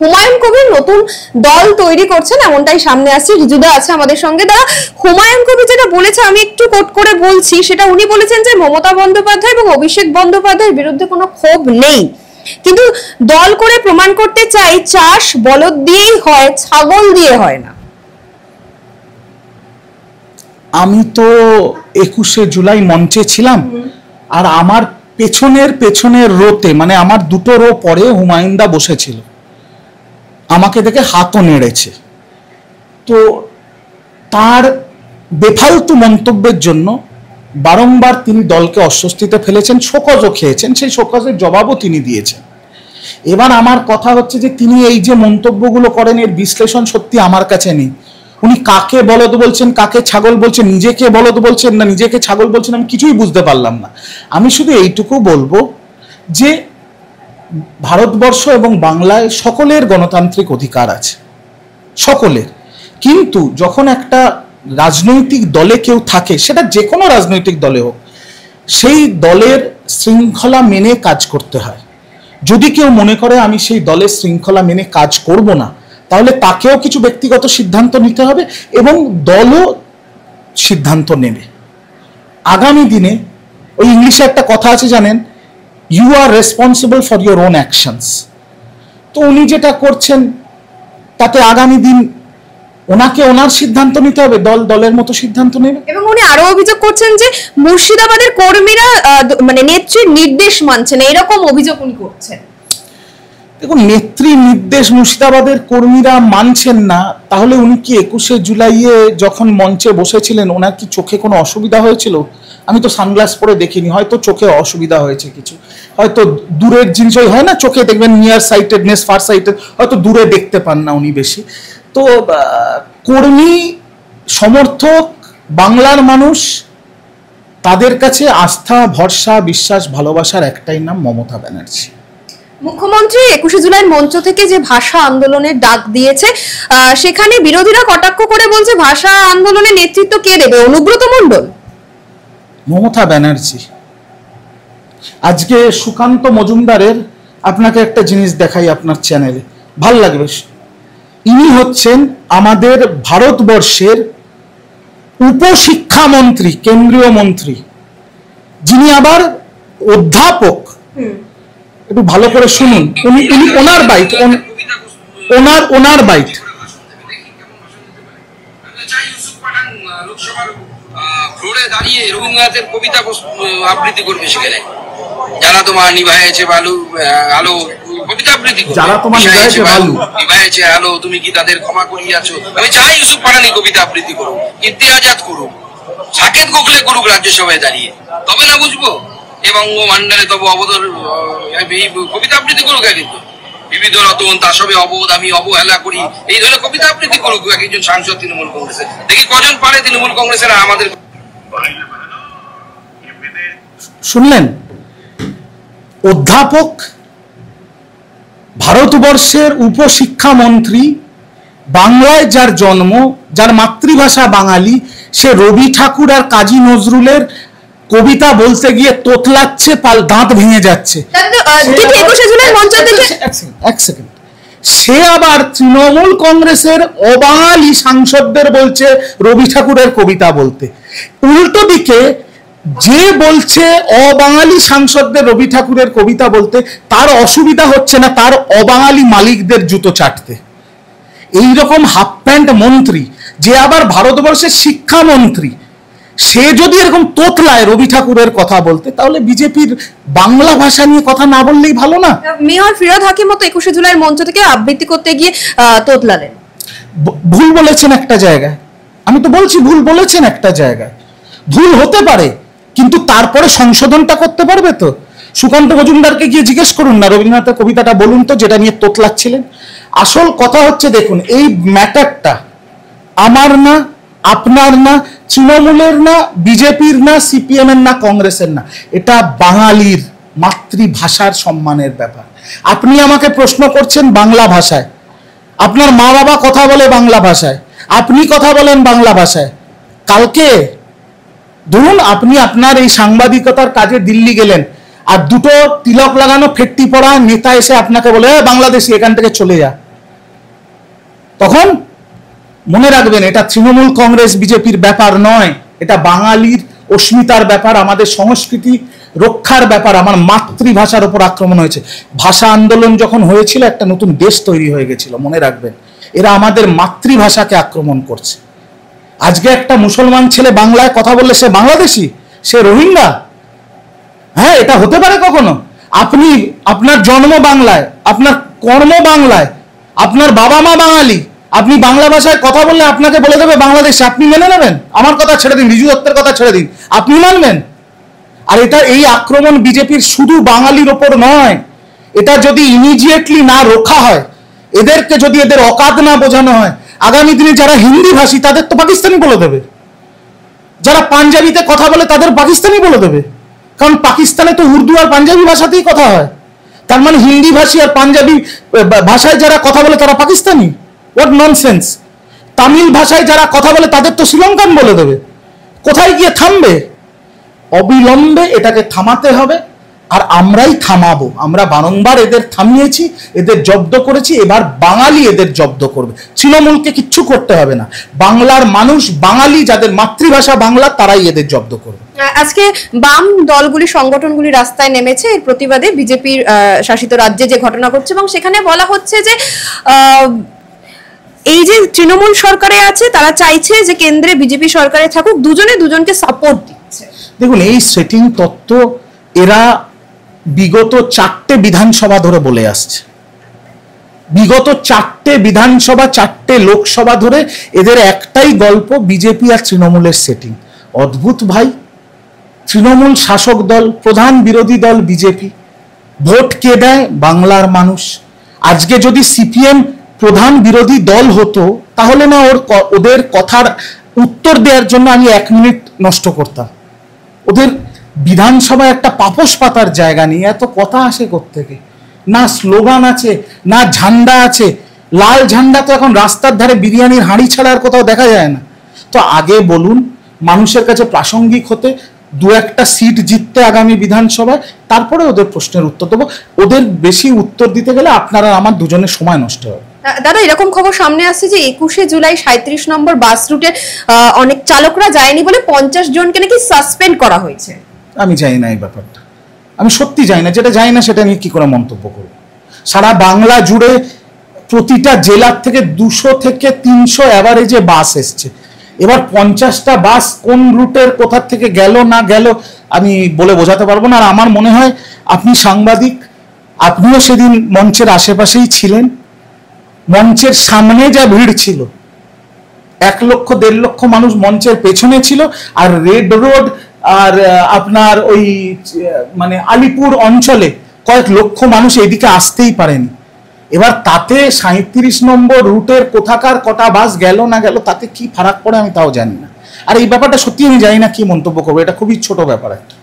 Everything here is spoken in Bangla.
হুমায়ুন কবির নতুন দল তৈরি করছেন এমনটাই সামনে আসছে। রিজুদা আছে আমাদের সঙ্গে। দাদা, হুমায়ুন কবির যেটা বলেছে আমি একটু কোট করে বলছি, সেটা উনি বলেছেন যে মমতা বন্দ্যোপাধ্যায় এবং অভিষেক বন্দ্যোপাধ্যায়ের বিরুদ্ধে কোনো ক্ষোভ নেই, কিন্তু দল করে প্রমাণ করতে চাই চাষ বলদ দিয়েই হয়, ছাগল দিয়ে হয় না। আমি তো 21শে জুলাই মঞ্চে ছিলাম, আর আমার পেছনের রোতে, মানে আমার দুটো রো পরে হুমায়ুনদা বসেছিল, আমাকে দেখে হাতও নেড়েছে। তো তার বেফালতু মন্তব্যের জন্য বারংবার তিনি দলকে অস্বস্তিতে ফেলেছেন, শোকজও খেয়েছেন, সেই শোকজের জবাবও তিনি দিয়েছেন। এবার আমার কথা হচ্ছে যে তিনি এই যে মন্তব্যগুলো করেন এর বিশ্লেষণ সত্যি আমার কাছে নেই। উনি কাকে বলদ বলছেন, কাকে ছাগল বলছেন, নিজেকে বলদ বলছেন না নিজেকে ছাগল বলছেন, আমি কিছুই বুঝতে পারলাম না। আমি শুধু এইটুকু বলবো যে ভারতবর্ষ এবং বাংলায় সকলের গণতান্ত্রিক অধিকার আছে, সকলের, কিন্তু যখন একটা রাজনৈতিক দলে কেউ থাকে, সেটা যে কোনো রাজনৈতিক দলে হোক, সেই দলের শৃঙ্খলা মেনে কাজ করতে হয়। যদি কেউ মনে করে আমি সেই দলের শৃঙ্খলা মেনে কাজ করব না, তাহলে তাকেও কিছু ব্যক্তিগত সিদ্ধান্ত নিতে হবে এবং দলও সিদ্ধান্ত নেবে। আগামী দিনে ওই ইংলিশে একটা কথা আছে জানেন, you are responsible for your own actions. তো উনি যেটা করছেন তাতে আগামী দিন ওনাকে ওনার সিদ্ধান্ত নিতে হবে, দল দলের মতো সিদ্ধান্ত নেবে। এবং উনি আরো অভিযোগ করছেন যে মুর্শিদাবাদের কর্মীরা মানে নেত্রীর নির্দেশ মানছে না, এরকম অভিযোগ উনি করছেন। দেখুন, নেত্রী নির্দেশ মুর্শিদাবাদের কর্মীরা মানছেন না, তাহলে উনি কি 21শে জুলাইয়ে যখন মঞ্চে বসেছিলেন ওনার কি চোখে কোনো অসুবিধা হয়েছিল? আমি তো সানগ্লাস পরে দেখিনি, হয়তো চোখে অসুবিধা হয়েছে কিছু, হয়তো দূরের জিনিস হয় না, চোখে দেখবেন নিয়ার সাইটেডনেস, ফার সাইটেড, হয়তো দূরে দেখতে পান না উনি বেশি। তো কর্মী সমর্থক বাংলার মানুষ, তাদের কাছে আস্থা, ভরসা, বিশ্বাস, ভালোবাসার একটাই নাম, মমতা ব্যানার্জি। মুখ্যমন্ত্রী 21শে জুলাই মঞ্চ থেকে যে ভাষা আন্দোলনের ডাক দিয়েছে, সেখানে বিরোধীরা কটাক্ষ করে বলছে ভাষা আন্দোলনের নেতৃত্ব কে দেবে? অনুব্রত মণ্ডল? মমতা ব্যানার্জি। আজকে সুকান্ত মজুমদারের, আপনাকে একটা জিনিস দেখাই আপনার চ্যানেলে, ভাল লাগবে। ইনি হচ্ছেন আমাদের ভারতবর্ষের উপশিক্ষামন্ত্রী, কেন্দ্রীয় মন্ত্রী, যিনি আবার অধ্যাপক। একটু ভালো করে শুনুন, উনি ওনার বাইট, ওনার বাইট। ফ্লোরে দাঁড়িয়ে রবীন্দ্রনাথের কবিতা আবৃত্তি করবে সেখানে, যারা তোমার নিভাইছে আলো, কবিতা আবৃত্তি করবে, যারা তোমার নিভাইছে আলো তুমি কি তাদের ক্ষমা করিয়াছো। আমি চাই ইউসুফ পাঠানি কবিতা আবৃত্তি করুক, ইমতিয়াজাত করুক, সাকেত গোখলে করুক রাজ্যসভায় দাঁড়িয়ে, তবে না বুঝবো। এবং মান্ডারে তবে অবদর কবিতা আবৃত্তি করুক, কিন্তু বিবিধ রতন তা সবে অবোধ আমি অবহেলা করি, এই ধরনের কবিতা আবৃত্তি করুক একজন সাংসদ তৃণমূল কংগ্রেসের। দেখি কজন পারে তৃণমূল কংগ্রেসের আমাদের। শুনলেন, অধ্যাপক, ভারতবর্ষের উপশিক্ষামন্ত্রী, বাংলায় যার জন্ম, যার মাতৃভাষা বাঙালি, সে রবি ঠাকুর আর কাজী নজরুলের কবিতা বলতে গিয়ে তোতলাচ্ছে, দাঁত ভেঙে যাচ্ছে। এক সেকেন্ড, সে আবার তৃণমূল কংগ্রেসের অবাঙালি সাংসদদের বলছে রবি ঠাকুরের কবিতা বলতে। উল্টো দিকে যে বলছে অবাঙালি সাংসদদের রবি ঠাকুরের কবিতা বলতে, তার অসুবিধা হচ্ছে না তার অবাঙালি মালিকদের জুতো চাটতে। এইরকম হাফ প্যান্ট মন্ত্রী, যে আবার ভারতবর্ষের শিক্ষামন্ত্রী, সে যদি এরকম তোতলায় রবি ঠাকুরের কথা বলতে, তাহলে বিজেপির বাংলা ভাষা নিয়ে কথা না বললেই ভালো না? মেয়র ফিরহাদ হাকিম মতো 21শে জুলাইয়ের মঞ্চ থেকে আবৃত্তি করতে গিয়ে তোতলালেন। ভুল বলেছেন একটা জায়গায়, আমি তো বলছি ভুল বলেছেন একটা জায়গায়, ভুল হতে পারে, কিন্তু তারপরে সংশোধনটা করতে পারবে তো। সুকান্ত মজুমদারকে গিয়ে জিজ্ঞেস করুন না, রবীন্দ্রনাথের কবিতাটা বলুন তো যেটা নিয়ে তোতলাচ্ছিলেন। আসল কথা হচ্ছে, দেখুন, এই ম্যাটারটা আমার না, আপনার না, তৃণমূলের না, বিজেপির না, সিপিএম এর না, কংগ্রেসের না, এটা বাঙালির মাতৃভাষার সম্মানের ব্যাপার। আপনি আমাকে প্রশ্ন করছেন বাংলা ভাষায়, আপনার মা বাবা কথা বলে বাংলা ভাষায়, আপনি কথা বলেন বাংলা ভাষায়। কালকে ধরুন আপনি আপনার এই সাংবাদিকতার কাজে দিল্লি গেলেন, আর দুটো তিলক লাগানো ফেট্টি পড়া নেতা এসে আপনাকে বলে বাংলাদেশি এখান থেকে চলে যা, তখন মনে রাখবেন, এটা তৃণমূল কংগ্রেস বিজেপির ব্যাপার নয়, এটা বাঙালির অস্মিতার ব্যাপার, আমাদের সংস্কৃতি রক্ষার ব্যাপার। আমার মাতৃভাষার উপর আক্রমণ হয়েছে। ভাষা আন্দোলন যখন হয়েছিল একটা নতুন দেশ তৈরি হয়ে গেছিল, মনে রাখবেন। এরা আমাদের মাতৃভাষাকে আক্রমণ করছে। আজকে একটা মুসলমান ছেলে বাংলায় কথা বললে সে বাংলাদেশি, সে রোহিঙ্গা? হ্যাঁ, এটা হতে পারে কখনো? আপনি, আপনার জন্ম বাংলায়, আপনার কর্ম বাংলায়, আপনার বাবা মা বাঙালি, আপনি বাংলা ভাষায় কথা বললে আপনাকে বলে দেবে বাংলাদেশে, আপনি মেনে নেবেন? আমার কথা ছেড়ে দিন, ঋজু দত্তের কথা ছেড়ে দিন, আপনি মানবেন? আর এটা, এই আক্রমণ বিজেপির শুধু বাঙালির ওপর নয়, এটা যদি ইমিডিয়েটলি না রোখা হয়, এদেরকে যদি এদের অকাত না বোঝানো হয়, আগামী দিনে যারা হিন্দি ভাষী তাদের তো পাকিস্তানি বলে দেবে, যারা পাঞ্জাবিতে কথা বলে তাদের পাকিস্তানি বলে দেবে, কারণ পাকিস্তানে তো উর্দু আর পাঞ্জাবি ভাষাতেই কথা হয়। তার মানে হিন্দি ভাষী আর পাঞ্জাবি ভাষায় যারা কথা বলে তারা পাকিস্তানি? What nonsense! তামিল ভাষায় যারা কথা বলে তাদের তো শ্রীলঙ্কান বলে দেবে। কোথায় গিয়ে থামবে? অবিলম্বে এটাকে থামাতে হবে, আর আমরাই থামাবো। আমরা বারংবার এদের থামিয়েছি, এদের জব্দ করেছি, এবার বাঙালি এদের জব্দ করবে। তৃণমূলকে কিচ্ছু করতে হবে না, বাংলার মানুষ, বাঙালি যাদের মাতৃভাষা বাংলা, তারাই এদের জব্দ করবে। আজকে বাম দলগুলি, সংগঠনগুলি রাস্তায় নেমেছে এর প্রতিবাদে বিজেপির শাসিত রাজ্যে যে ঘটনা ঘটছে, এবং সেখানে বলা হচ্ছে যে এই যে তৃণমূল সরকারে আছে তারা চাইছে যে কেন্দ্রে বিজেপি সরকারে থাকুক, দুজনে দুজনকে সাপোর্ট দিচ্ছে। দেখুন, এই সেটিং তত্ত্ব এরা বিগত 4টে বিধানসভা ধরে বলে আসছে। বিগত 4টে বিধানসভা, 4টে লোকসভা ধরে এদের একটাই গল্প, বিজেপি আর তৃণমূলের সেটিং। অদ্ভুত ভাই, তৃণমূল শাসক দল, প্রধান বিরোধী দল বিজেপি, ভোট কে দেয়? বাংলার মানুষ। আজকে যদি সিপিএম প্রধান বিরোধী দল হতো, তাহলে না ওদের কথার উত্তর দেওয়ার জন্য আমি 1 মিনিট নষ্ট করতাম। ওদের বিধানসভায় একটা পাপোশ পাতার জায়গা নিয়ে এত কথা আসে কোত্থেকে? না স্লোগান আছে, না ঝান্ডা আছে। লাল ঝান্ডা তো এখন রাস্তার ধারে বিরিয়ানির হাঁড়ি ছাড়া আর কোথাও দেখা যায় না। তো আগে বলুন, মানুষের কাছে প্রাসঙ্গিক হতে, 2-1টা সিট জিততে আগামী বিধানসভায়, তারপরে ওদের প্রশ্নের উত্তর দেবো। ওদের বেশি উত্তর দিতে গেলে আপনারা আমার দুজনের সময় নষ্ট হবে। দাদা, এরকম খবর সামনে আসছে যে 21শে জুলাই 37 নম্বর বাস রুটে অনেক চালকরা যায়নি বলে 50 জনকে নাকি সাসপেন্ড করা হয়েছে। আমি জানি না এই ব্যাপারটা, আমি সত্যি জানি না। যেটা জানি না সেটা নিয়ে কি করে মন্তব্য করব? সারা বাংলা জুড়ে প্রতিটা জেলার থেকে 200 থেকে 300 অ্যাভারেজে বাস এসছে। এবার 50টা বাস কোন রুটের কোথা থেকে গেল না গেল আমি বলে বোঝাতে পারবো না। আর আমার মনে হয় আপনি সাংবাদিক, আপনিও সেদিন মঞ্চের আশেপাশেই ছিলেন। মঞ্চের সামনে যা ভিড় ছিল, 1 লক্ষ 1.5 লক্ষ মানুষ মঞ্চের পেছনে ছিল, আর রেড রোড আর আপনার ওই মানে আলিপুর অঞ্চলে কয়েক লক্ষ মানুষ এদিকে আসতেই পারেনি। এবার তাতে 37 নম্বর রুটের কোথাকার কটা বাস গেল না গেল তাতে কি ফারাক পড়ে আমি তাও জানি না। আর এই ব্যাপারটা সত্যি আমি জানি না কি মন্তব্য করবো, এটা খুবই ছোট ব্যাপার একটা।